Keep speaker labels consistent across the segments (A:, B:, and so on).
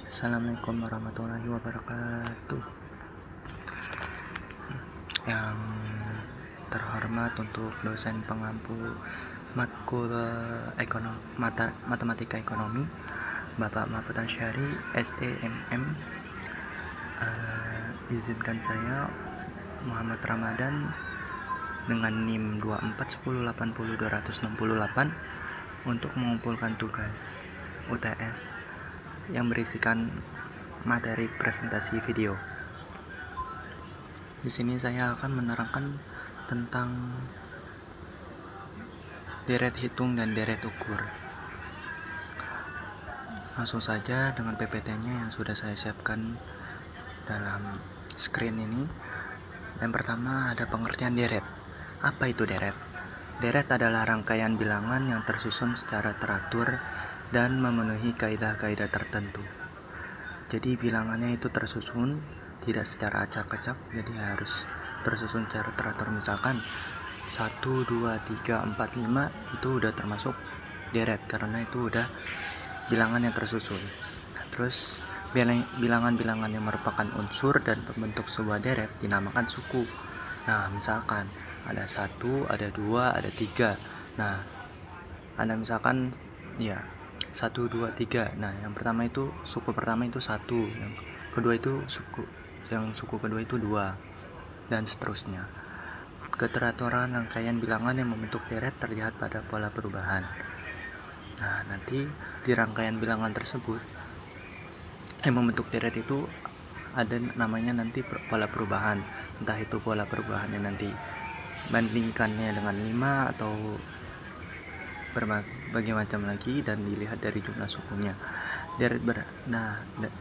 A: Assalamualaikum warahmatullahi wabarakatuh. Yang terhormat untuk dosen pengampu matkul matematika ekonomi, Bapak Mahfud Ansyari, SEMM. Izinkan saya, Muhammad Ramadan, dengan NIM 241080268 untuk mengumpulkan tugas UTS yang berisikan materi presentasi video. Di sini saya akan menerangkan tentang deret hitung dan deret ukur. Langsung saja dengan PPT-nya yang sudah saya siapkan dalam screen ini. Yang pertama ada pengertian deret. Apa itu deret? Deret adalah rangkaian bilangan yang tersusun secara teratur dan memenuhi kaidah-kaidah tertentu. Jadi bilangannya itu tersusun tidak secara acak-acak, jadi harus tersusun secara teratur. Misalkan 1, 2, 3, 4, 5 itu udah termasuk deret karena itu udah bilangan yang tersusun. Terus bilangan-bilangan yang merupakan unsur dan pembentuk sebuah deret dinamakan suku. Nah, misalkan ada 1, ada 2, ada 3. Nah, ada misalkan 1, 2, 3. Nah, yang pertama itu suku pertama itu 1, yang kedua itu suku kedua itu 2, dan seterusnya. Keteraturan rangkaian bilangan yang membentuk deret terlihat pada pola perubahan. Nah, nanti di rangkaian bilangan tersebut yang membentuk deret itu ada namanya nanti pola perubahan. Entah itu pola perubahannya nanti bandingkannya dengan 5 atau berbagai macam lagi, dan dilihat dari jumlah sukunya.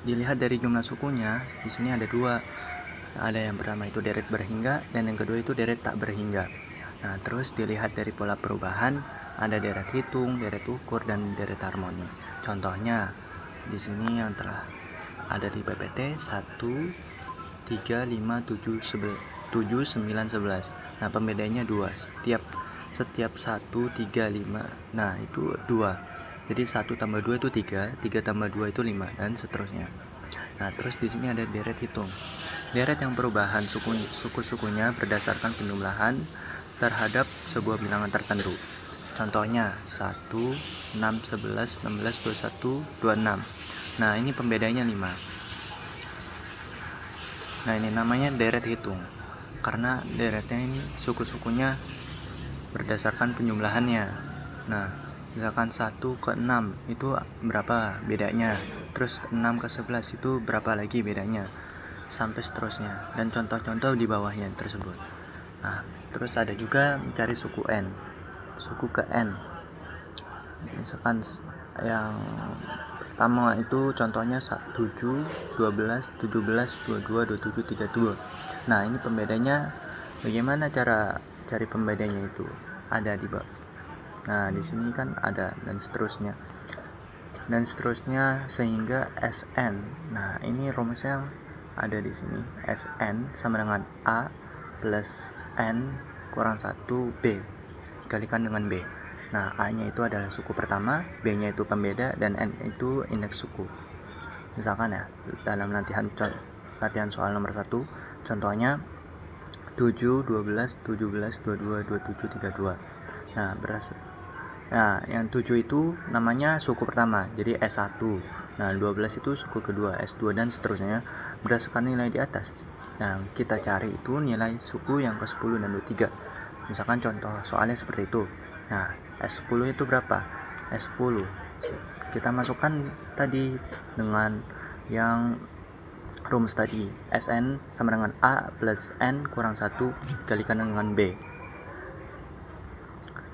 A: Dilihat dari jumlah sukunya, di sini ada dua. Ada yang pertama itu deret berhingga dan yang kedua itu deret tak berhingga. Nah, terus dilihat dari pola perubahan, ada deret hitung, deret ukur, dan deret harmoni. Contohnya di sini yang telah ada di PPT 1, 3, 5, 7, 9, 11. Nah, pembedanya 2. Setiap 1, 3, 5. Nah, itu 2. Jadi 1 tambah 2 itu 3, 3 tambah 2 itu 5, dan seterusnya. Nah, terus di sini ada deret hitung. Deret yang perubahan suku-sukunya berdasarkan penjumlahan terhadap sebuah bilangan tertentu. Contohnya 1, 6, 11, 16, 21, 26. Nah, ini pembedanya 5. Nah, ini namanya deret hitung karena deretnya ini suku-sukunya berdasarkan penjumlahannya. Nah, misalkan 1 ke 6 itu berapa bedanya, terus 6 ke 11 itu berapa lagi bedanya, sampai seterusnya, dan contoh-contoh di bawahnya tersebut. Nah, terus ada juga mencari suku n, suku ke n. Misalkan yang pertama itu contohnya 7, 12, 17, 22, 27, 32. Nah, ini pembedanya bagaimana cara cari pembedanya itu? Ada di bawah. Nah, di sini kan ada, dan seterusnya. Dan seterusnya sehingga Sn. Nah, ini rumusnya ada di sini. Sn sama dengan A plus N kurang 1 B dikalikan dengan B. Nah, A-nya itu adalah suku pertama, B-nya itu pembeda, dan N itu indeks suku. Misalkan ya, dalam latihan soal nomor 1, contohnya 7, 12, 17, 22, 27, 32. Nah, yang 7 itu namanya suku pertama, jadi S1. Nah, 12 itu suku kedua, S2, dan seterusnya berdasarkan nilai di atas. Nah, kita cari itu nilai suku yang ke-10 dan 23. Misalkan contoh soalnya seperti itu. Nah, S10 itu berapa? S10 kita masukkan tadi dengan yang rumus tadi, Sn sama dengan A plus N kurang 1 dikalikan dengan B.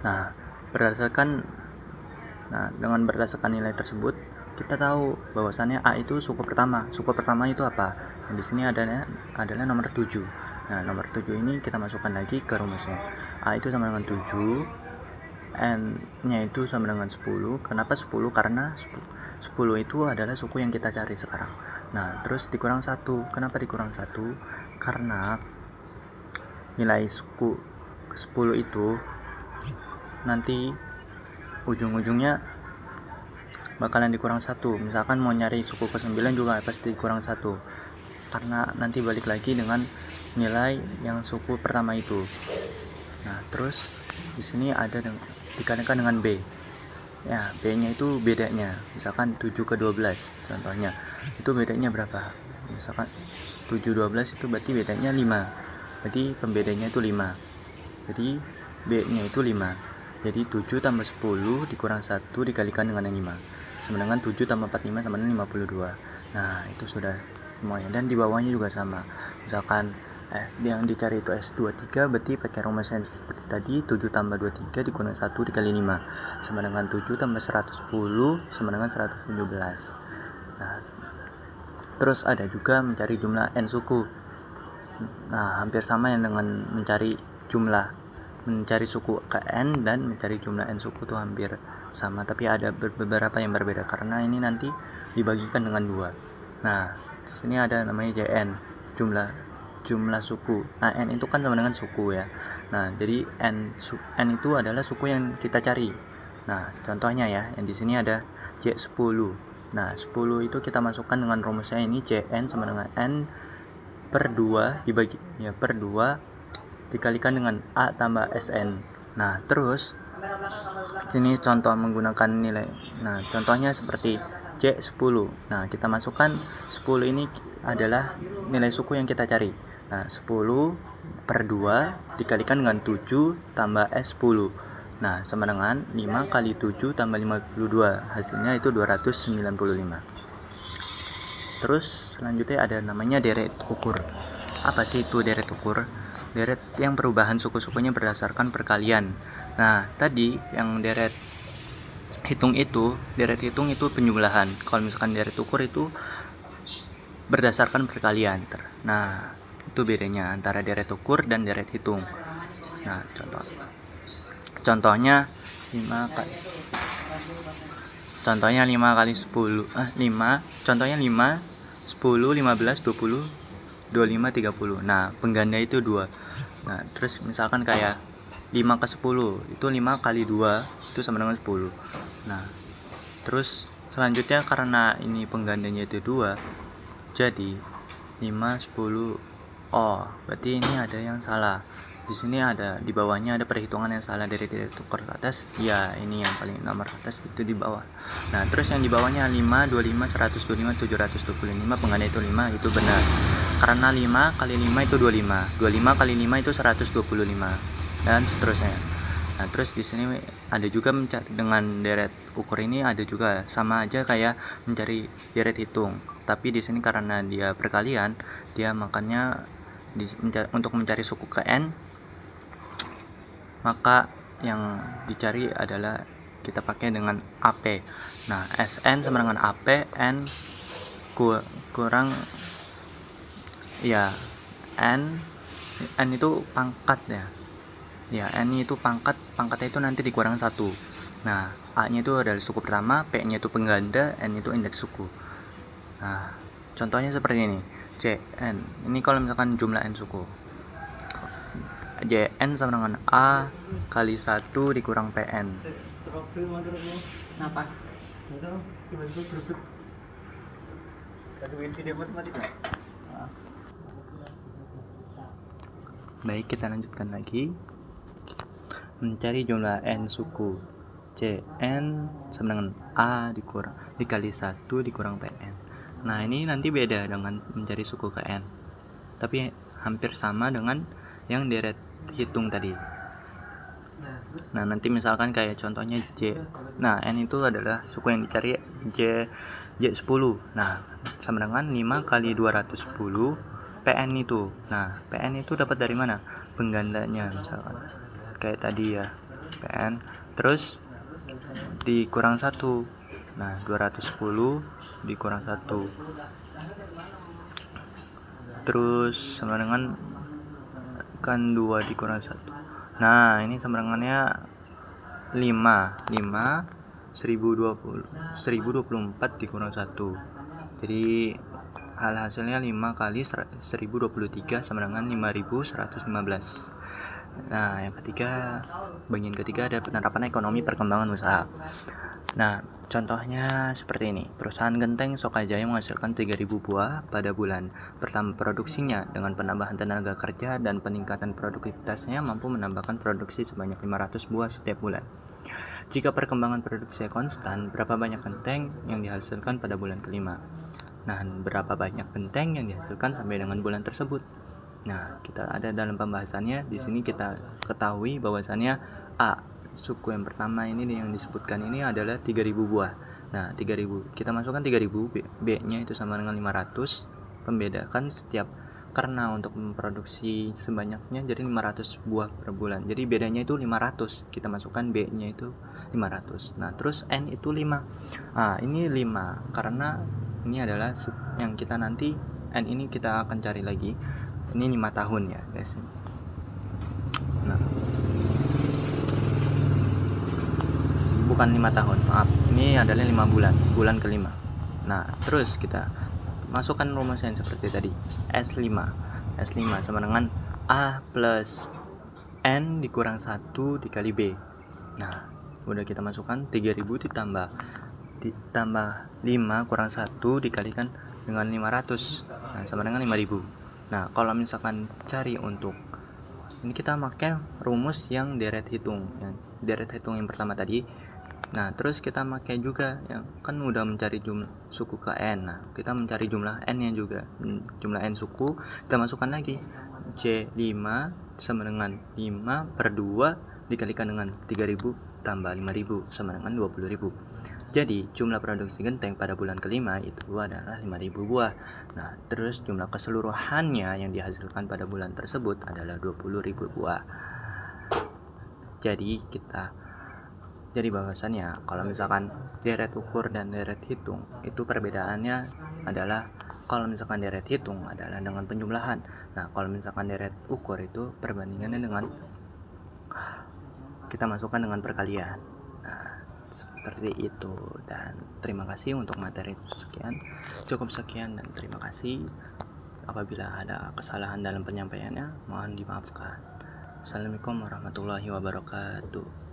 A: Nah, dengan berdasarkan nilai tersebut, kita tahu bahwasannya A itu suku pertama. Suku pertama itu apa? Nah, di sini adalah nomor 7. Nah, nomor 7 ini kita masukkan lagi ke rumusnya. A itu sama dengan 7, N-nya itu sama dengan 10. Kenapa 10? Karena 10 itu adalah suku yang kita cari sekarang. Nah, terus dikurang 1. Kenapa dikurang 1? Karena nilai suku ke-10 itu nanti ujung-ujungnya bakalan dikurang 1. Misalkan mau nyari suku ke-9 juga pasti dikurang 1. Karena nanti balik lagi dengan nilai yang suku pertama itu. Nah, terus di sini ada dikalikan dengan B. Ya, B-nya itu bedanya. Misalkan 7 ke 12 contohnya. Itu bedanya berapa? Misalkan 7 12 itu berarti bedanya 5. Berarti pembedanya itu 5. Jadi B-nya itu 5. Jadi 7 tambah 10 dikurang 1 dikalikan dengan 5. Sama dengan 7 tambah 45 sama dengan 52. Nah, itu sudah semuanya. Dan di bawahnya juga sama. Misalkan yang dicari itu S23, berarti pakai rumusnya seperti tadi, 7 tambah 23 dikurang 1 dikali 5 sama dengan 7 tambah 110 sama dengan 117. Nah, terus ada juga mencari jumlah n suku. Nah, hampir sama yang dengan mencari suku ke n dan mencari jumlah n suku itu hampir sama, tapi ada beberapa yang berbeda karena ini nanti dibagikan dengan 2. Nah, di sini ada namanya JN, jumlah suku. Nah, n itu kan sama dengan suku ya. Nah, jadi n itu adalah suku yang kita cari. Nah, contohnya ya, yang di sini ada J10. Nah, 10 itu kita masukkan dengan rumusnya ini, JN sama dengan n per 2 per 2 dikalikan dengan A tambah SN. Nah, terus sini contoh menggunakan nilai. Nah, contohnya seperti J10. Nah, kita masukkan 10 ini adalah nilai suku yang kita cari. Nah, 10 per 2 dikalikan dengan 7 tambah S10. Nah, sama dengan 5 kali 7 tambah 52. Hasilnya itu 295. Terus selanjutnya ada namanya deret ukur. Apa sih itu deret ukur? Deret yang perubahan suku-sukunya berdasarkan perkalian. Nah, tadi yang deret hitung itu penjumlahan. Kalau misalkan deret ukur itu berdasarkan perkalian. Nah, itu bedanya antara deret ukur dan deret hitung. Nah, contohnya 5 kali 10 contohnya 5 10 15 20 25 30. Nah, pengganda itu 2. Nah, terus misalkan kayak 5 ke 10 itu 5 kali 2 itu sama dengan 10. Nah, terus selanjutnya karena ini penggandanya itu 2, jadi 5 10. Oh, berarti ini ada yang salah. Di sini ada, di bawahnya ada perhitungan yang salah dari deret ukur ke atas. Ya, ini yang paling nomor atas itu di bawah. Nah, terus yang di bawahnya 5 25 125 725 pengganda itu 5 itu benar. Karena 5 kali 5 itu 25. 25 kali 5 itu 125 dan seterusnya. Nah, terus di sini ada juga mencari dengan deret ukur ini ada juga sama aja kayak mencari deret hitung. Tapi di sini karena dia perkalian, dia makanya untuk mencari suku ke n, maka yang dicari adalah kita pakai dengan AP. Nah, SN sama dengan AP, N kurang ya N itu pangkat ya. Ya, N itu pangkatnya itu nanti dikurang 1. Nah, A-nya itu adalah suku pertama, P-nya itu pengganda, N itu indeks suku. Nah, contohnya seperti ini. JN. Ini kalau misalkan jumlah N suku. JN sama dengan A kali 1 dikurang PN.
B: Kenapa?
A: Baik, kita lanjutkan lagi. Mencari jumlah N suku. JN sama dengan A dikali 1 dikurang PN. Nah, ini nanti beda dengan mencari suku ke N. Tapi hampir sama dengan yang deret hitung tadi. Nah, nanti misalkan kayak contohnya J. Nah, N itu adalah suku yang dicari J10. Nah, sama dengan 5 kali 210 PN itu. Nah, PN itu dapat dari mana? Penggandanya misalkan. Kayak tadi ya, PN. Terus dikurang 1. Nah, 210 dikurang 1. Terus sama dengan kan 2 dikurang 1. Nah, ini sama dengannya 5 1024 dikurang 1. Jadi hasilnya 5 kali 1023 sama dengan 5115. Nah, yang ketiga, bagian ketiga ada penerapan ekonomi perkembangan usaha. Nah, contohnya seperti ini. Perusahaan genteng Sokajaya menghasilkan 3.000 buah pada bulan pertama produksinya. Dengan penambahan tenaga kerja dan peningkatan produktivitasnya mampu menambahkan produksi sebanyak 500 buah setiap bulan. Jika perkembangan produksi konstan, berapa banyak genteng yang dihasilkan pada bulan kelima? Nah, berapa banyak genteng yang dihasilkan sampai dengan bulan tersebut? Nah, kita ada dalam pembahasannya. Di sini kita ketahui bahwasannya A, suku yang pertama ini yang disebutkan ini adalah 3.000 buah. Nah, 3.000 kita masukkan 3.000, B-nya itu sama dengan 500. Pembedakan setiap karena untuk memproduksi sebanyaknya jadi 500 buah per bulan. Jadi bedanya itu 500. Kita masukkan B-nya itu 500. Nah, terus N itu 5. Ini 5 karena ini adalah yang kita nanti N ini kita akan cari lagi. Ini 5 tahun ya, guys. Nah, bukan 5 tahun, maaf. Ini adalah 5 bulan, bulan kelima. Nah, terus kita masukkan rumusnya seperti tadi. S5 sama dengan A plus N dikurang 1 dikali B. Nah, udah kita masukkan 3.000 ditambah 5 kurang 1 dikalikan dengan 500. Nah, sama dengan 5.000. Nah, kalau misalkan cari untuk ini kita pakai rumus yang deret hitung yang pertama tadi. Nah, terus kita pakai juga yang kan udah mencari jumlah suku ke N. Nah, kita mencari jumlah N nya juga. Jumlah N suku kita masukkan lagi. C5 sama dengan 5 per 2 dikalikan dengan 3.000 tambah 5.000 sama dengan 20.000. Jadi, jumlah produksi genteng pada bulan kelima itu adalah 5.000 buah. Nah, terus jumlah keseluruhannya yang dihasilkan pada bulan tersebut adalah 20.000 buah. Jadi bahwasannya kalau misalkan deret ukur dan deret hitung itu perbedaannya adalah kalau misalkan deret hitung adalah dengan penjumlahan. Nah, kalau misalkan deret ukur itu perbandingannya dengan kita masukkan dengan perkalian. Nah, seperti itu. Dan terima kasih untuk materi sekian. Cukup sekian dan terima kasih. Apabila ada kesalahan dalam penyampaiannya, mohon dimaafkan. Assalamualaikum warahmatullahi wabarakatuh.